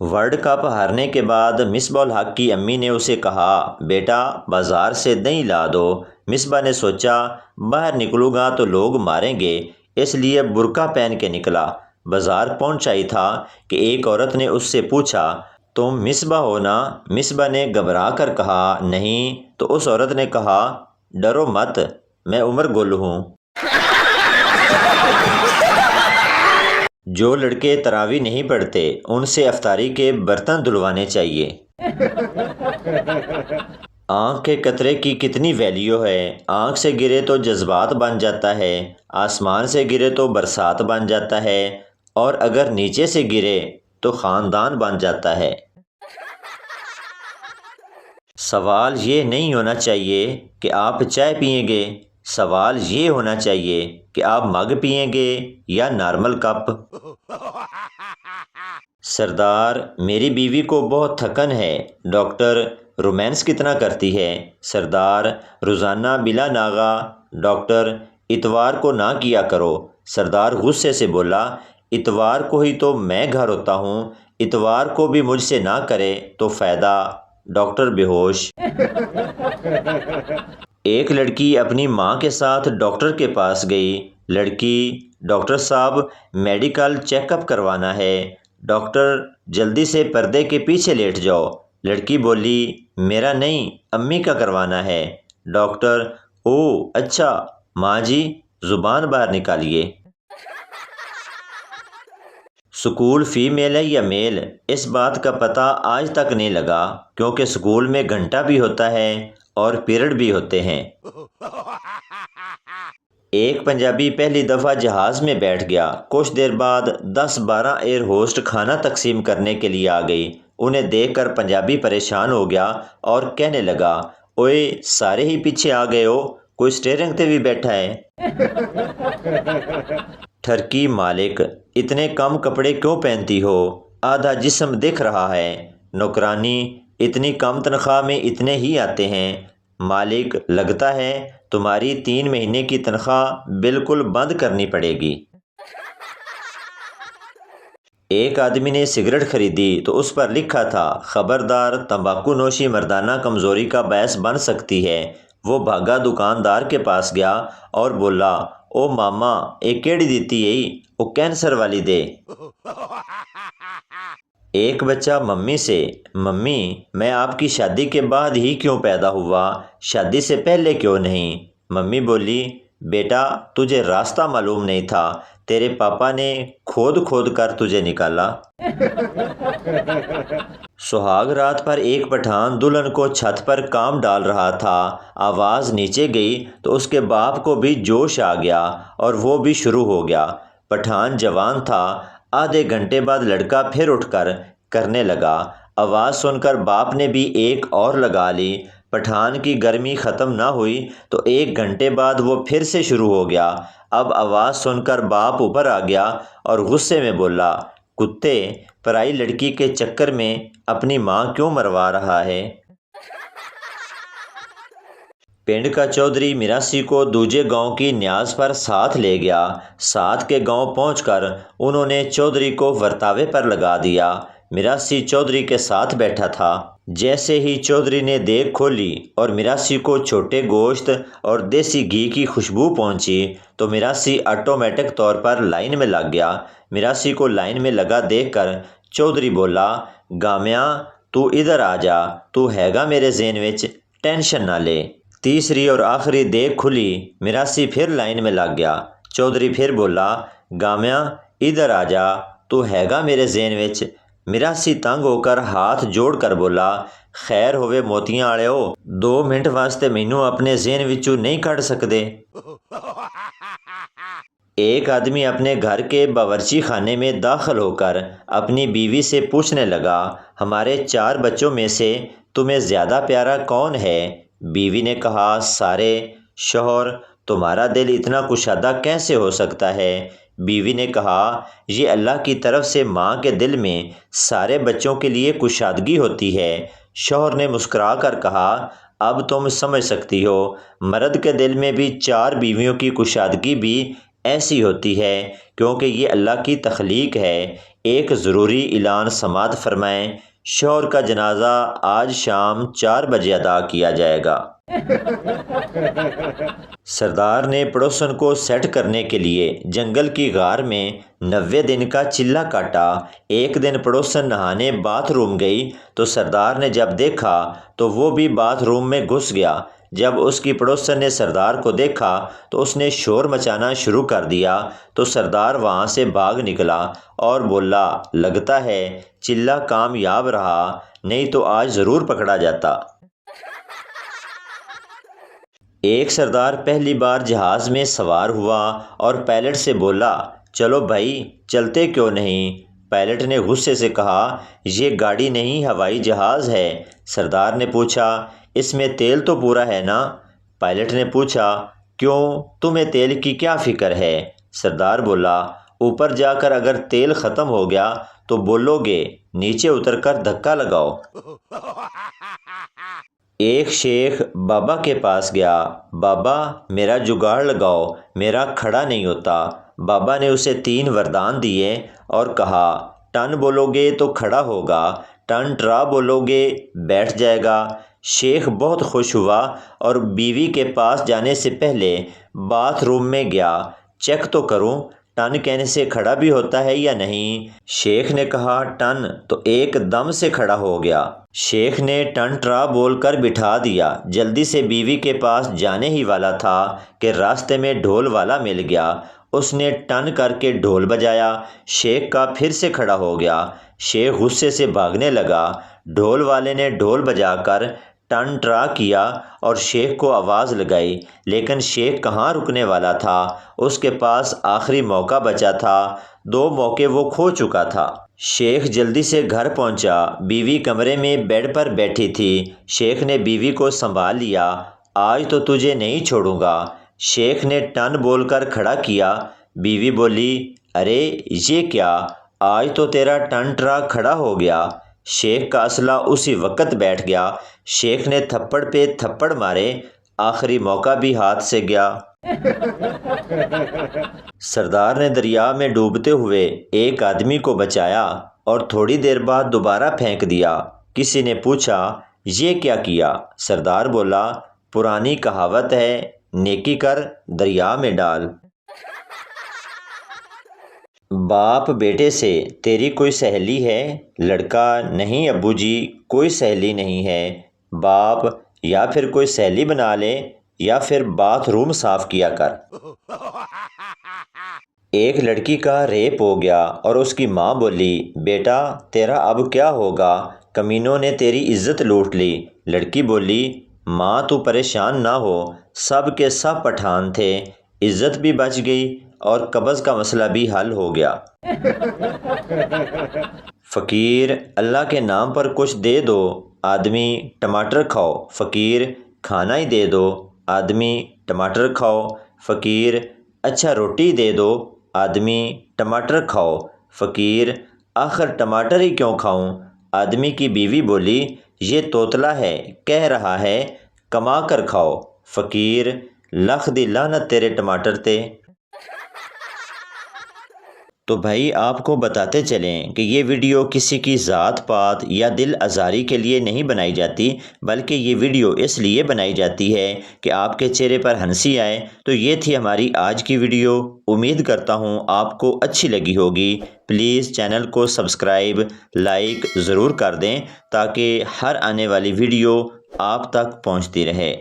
World cup ہارنے کے بعد مصباح الحق کی امی نے اسے کہا، بیٹا بازار سے دہی لا دو۔ مصباح نے سوچا باہر نکلوں گا تو لوگ ماریں گے، اس لیے برقع پہن کے نکلا۔ بازار پہنچا ہی تھا کہ ایک عورت نے اس سے پوچھا، تم مصباح ہو نا؟ مصباح نے گھبرا کر کہا، نہیں۔ تو اس عورت نے کہا، ڈرو مت، میں عمر گل ہوں۔ جو لڑکے تراویح نہیں پڑھتے ان سے افطاری کے برتن دھلوانے چاہیے۔ آنکھ کے قطرے کی کتنی ویلیو ہے۔ آنکھ سے گرے تو جذبات بن جاتا ہے، آسمان سے گرے تو برسات بن جاتا ہے، اور اگر نیچے سے گرے تو خاندان بن جاتا ہے۔ سوال یہ نہیں ہونا چاہیے کہ آپ چائے پئیں گے، سوال یہ ہونا چاہیے کہ آپ مگ پئیں گے یا نارمل کپ۔ سردار، میری بیوی کو بہت تھکن ہے۔ ڈاکٹر، رومانس کتنا کرتی ہے؟ سردار، روزانہ بلا ناغہ۔ ڈاکٹر، اتوار کو نہ کیا کرو۔ سردار غصے سے بولا، اتوار کو ہی تو میں گھر ہوتا ہوں، اتوار کو بھی مجھ سے نہ کرے تو فائدہ۔ ڈاکٹر بے ہوش۔ ایک لڑکی اپنی ماں کے ساتھ ڈاکٹر کے پاس گئی۔ لڑکی، ڈاکٹر صاحب میڈیکل چیک اپ کروانا ہے۔ ڈاکٹر، جلدی سے پردے کے پیچھے لیٹ جاؤ۔ لڑکی بولی، میرا نہیں، امی کا کروانا ہے۔ ڈاکٹر، او اچھا، ماں جی زبان باہر نکالیے۔ سکول فیمیل ہے یا میل، اس بات کا پتہ آج تک نہیں لگا، کیونکہ سکول میں گھنٹہ بھی ہوتا ہے اور پیریڈ بھی ہوتے ہیں۔ ایک پنجابی پہلی دفعہ جہاز میں بیٹھ گیا۔ کچھ دیر بعد 10-12 ایئر ہوسٹ کھانا تقسیم کرنے کے لیے آ گئی۔ انہیں دیکھ کر پنجابی پریشان ہو گیا اور کہنے لگا، اوئے سارے ہی پیچھے آ گئے ہو، کوئی سٹیئرنگ تے بھی بیٹھا ہے؟ ٹھرکی مالک، اتنے کم کپڑے کیوں پہنتی ہو؟ آدھا جسم دکھ رہا ہے۔ نوکرانی، اتنی کم تنخواہ میں اتنے ہی آتے ہیں۔ مالک، لگتا ہے تمہاری 3 مہینے کی تنخواہ بالکل بند کرنی پڑے گی۔ ایک آدمی نے سگریٹ خریدی تو اس پر لکھا تھا، خبردار تمباکو نوشی مردانہ کمزوری کا باعث بن سکتی ہے۔ وہ بھاگا دکاندار کے پاس گیا اور بولا، او ماما ایک کیڑی دیتی ہے، او کینسر والی دے۔ ایک بچہ ممی سے، ممی میں آپ کی شادی کے بعد ہی کیوں پیدا ہوا، شادی سے پہلے کیوں نہیں؟ ممی بولی، بیٹا تجھے راستہ معلوم نہیں تھا، تیرے پاپا نے کھود کھود کر تجھے نکالا۔ سہاگ رات پر ایک پٹھان دلہن کو چھت پر کام ڈال رہا تھا۔ آواز نیچے گئی تو اس کے باپ کو بھی جوش آ گیا اور وہ بھی شروع ہو گیا۔ پٹھان جوان تھا۔ آدھے گھنٹے بعد لڑکا پھر اٹھ کر کرنے لگا۔ آواز سن کر باپ نے بھی ایک اور لگا لی۔ پٹھان کی گرمی ختم نہ ہوئی تو 1 گھنٹے بعد وہ پھر سے شروع ہو گیا۔ اب آواز سن کر باپ اوپر آ گیا اور غصے میں بولا، کتے، پرائی لڑکی کے چکر میں اپنی ماں کیوں مروا رہا ہے؟ پنڈ کا چودھری میراسی کو دوجے گاؤں کی نیاز پر ساتھ لے گیا۔ ساتھ کے گاؤں پہنچ کر انہوں نے چودھری کو ورتاوے پر لگا دیا۔ میراسی چودھری کے ساتھ بیٹھا تھا۔ جیسے ہی چودھری نے دیگ کھولی اور میراسی کو چھوٹے گوشت اور دیسی گھی کی خوشبو پہنچی تو میراسی آٹومیٹک طور پر لائن میں لگ گیا۔ میراسی کو لائن میں لگا دیکھ کر چودھری بولا، گامیاں تو ادھر آ جا، تو ہے گا میرے ذہن وچ، ٹینشن نہ لے۔ تیسری اور آخری دیگ کھلی، میراسی پھر لائن میں لگ گیا۔ چودھری پھر بولا، گامیاں ادھر آ جا، تو ہے گا میرے ذہن وچ۔ میراسی تنگ ہو کر ہاتھ جوڑ کر بولا، خیر ہوئے موتیاں آڑیو، 2 منٹ واسطے مینوں اپنے ذہن وچوں نہیں کڈ سکدے؟ ایک آدمی اپنے گھر کے باورچی خانے میں داخل ہو کر اپنی بیوی سے پوچھنے لگا، ہمارے 4 بچوں میں سے تمہیں زیادہ پیارا کون ہے؟ بیوی نے کہا، سارے۔ شوہر، تمہارا دل اتنا کشادہ کیسے ہو سکتا ہے؟ بیوی نے کہا، یہ اللہ کی طرف سے ماں کے دل میں سارے بچوں کے لیے کشادگی ہوتی ہے۔ شوہر نے مسکرا کر کہا، اب تم سمجھ سکتی ہو، مرد کے دل میں بھی 4 بیویوں کی کشادگی بھی ایسی ہوتی ہے، کیونکہ یہ اللہ کی تخلیق ہے۔ ایک ضروری اعلان سماعت فرمائیں۔ شوہر کا جنازہ آج شام 4 بجے ادا کیا جائے گا۔ سردار نے پڑوسن کو سیٹ کرنے کے لیے جنگل کی غار میں 90 دن کا چلہ کاٹا۔ ایک دن پڑوسن نہانے باتھ روم گئی تو سردار نے جب دیکھا تو وہ بھی باتھ روم میں گھس گیا۔ جب اس کی پڑوسن نے سردار کو دیکھا تو اس نے شور مچانا شروع کر دیا تو سردار وہاں سے بھاگ نکلا اور بولا، لگتا ہے چلہ کامیاب رہا، نہیں تو آج ضرور پکڑا جاتا۔ ایک سردار پہلی بار جہاز میں سوار ہوا اور پائلٹ سے بولا، چلو بھائی چلتے کیوں نہیں؟ پائلٹ نے غصے سے کہا، یہ گاڑی نہیں ہوائی جہاز ہے۔ سردار نے پوچھا، اس میں تیل تو پورا ہے نا؟ پائلٹ نے پوچھا، کیوں تمہیں تیل کی کیا فکر ہے؟ سردار بولا، اوپر جا کر اگر تیل ختم ہو گیا تو بولو گے نیچے اتر کر دھکا لگاؤ۔ ایک شیخ بابا کے پاس گیا، بابا میرا جگاڑ لگاؤ، میرا کھڑا نہیں ہوتا۔ بابا نے اسے 3 وردان دیے اور کہا، ٹن بولو گے تو کھڑا ہوگا، ٹن ٹرا بولو گے بیٹھ جائے گا۔ شیخ بہت خوش ہوا اور بیوی کے پاس جانے سے پہلے باتھ روم میں گیا، چیک تو کروں ٹن کہنے سے کھڑا بھی ہوتا ہے یا نہیں۔ شیخ نے کہا ٹن تو ایک دم سے کھڑا ہو گیا۔ شیخ نے ٹن ٹرا بول کر بٹھا دیا۔ جلدی سے بیوی کے پاس جانے ہی والا تھا کہ راستے میں ڈھول والا مل گیا۔ اس نے ٹن کر کے ڈھول بجایا، شیخ کا پھر سے کھڑا ہو گیا۔ شیخ غصے سے بھاگنے لگا۔ ڈھول والے نے ڈھول بجا کر ٹن ٹرا کیا اور شیخ کو آواز لگائی، لیکن شیخ کہاں رکنے والا تھا، اس کے پاس آخری موقع بچا تھا، 2 موقع وہ کھو چکا تھا۔ شیخ جلدی سے گھر پہنچا، بیوی کمرے میں بیڈ پر بیٹھی تھی۔ شیخ نے بیوی کو سنبھال لیا، آج تو تجھے نہیں چھوڑوں گا۔ شیخ نے ٹن بول کر کھڑا کیا۔ بیوی بولی، ارے یہ کیا، آج تو تیرا ٹن ٹرا کھڑا ہو گیا۔ شیخ کا اسلحہ اسی وقت بیٹھ گیا۔ شیخ نے تھپڑ پہ تھپڑ مارے، آخری موقع بھی ہاتھ سے گیا۔ سردار نے دریا میں ڈوبتے ہوئے ایک آدمی کو بچایا اور تھوڑی دیر بعد دوبارہ پھینک دیا۔ کسی نے پوچھا، یہ کیا کیا؟ سردار بولا، پرانی کہاوت ہے، نیکی کر دریا میں ڈال۔ باپ بیٹے سے، تیری کوئی سہیلی ہے؟ لڑکا، نہیں ابو جی کوئی سہیلی نہیں ہے۔ باپ، یا پھر کوئی سہیلی بنا لے یا پھر باتھ روم صاف کیا کر۔ ایک لڑکی کا ریپ ہو گیا اور اس کی ماں بولی، بیٹا تیرا اب کیا ہوگا، کمینوں نے تیری عزت لوٹ لی۔ لڑکی بولی، ماں تو پریشان نہ ہو، سب کے سب پٹھان تھے، عزت بھی بچ گئی اور قبض کا مسئلہ بھی حل ہو گیا۔ فقیر، اللہ کے نام پر کچھ دے دو۔ آدمی، ٹماٹر کھاؤ۔ فقیر، کھانا ہی دے دو۔ آدمی، ٹماٹر کھاؤ۔ فقیر، اچھا روٹی دے دو۔ آدمی، ٹماٹر کھاؤ۔ فقیر، آخر ٹماٹر ہی کیوں کھاؤں؟ آدمی کی بیوی بولی، یہ توتلا ہے، کہہ رہا ہے کما کر کھاؤ۔ فقیر، لکھ دی لعنت تیرے ٹماٹر تے۔ تو بھائی آپ کو بتاتے چلیں کہ یہ ویڈیو کسی کی ذات پات یا دل آزاری کے لیے نہیں بنائی جاتی، بلکہ یہ ویڈیو اس لیے بنائی جاتی ہے کہ آپ کے چہرے پر ہنسی آئے۔ تو یہ تھی ہماری آج کی ویڈیو، امید کرتا ہوں آپ کو اچھی لگی ہوگی۔ پلیز چینل کو سبسکرائب، لائک ضرور کر دیں تاکہ ہر آنے والی ویڈیو آپ تک پہنچتی رہے۔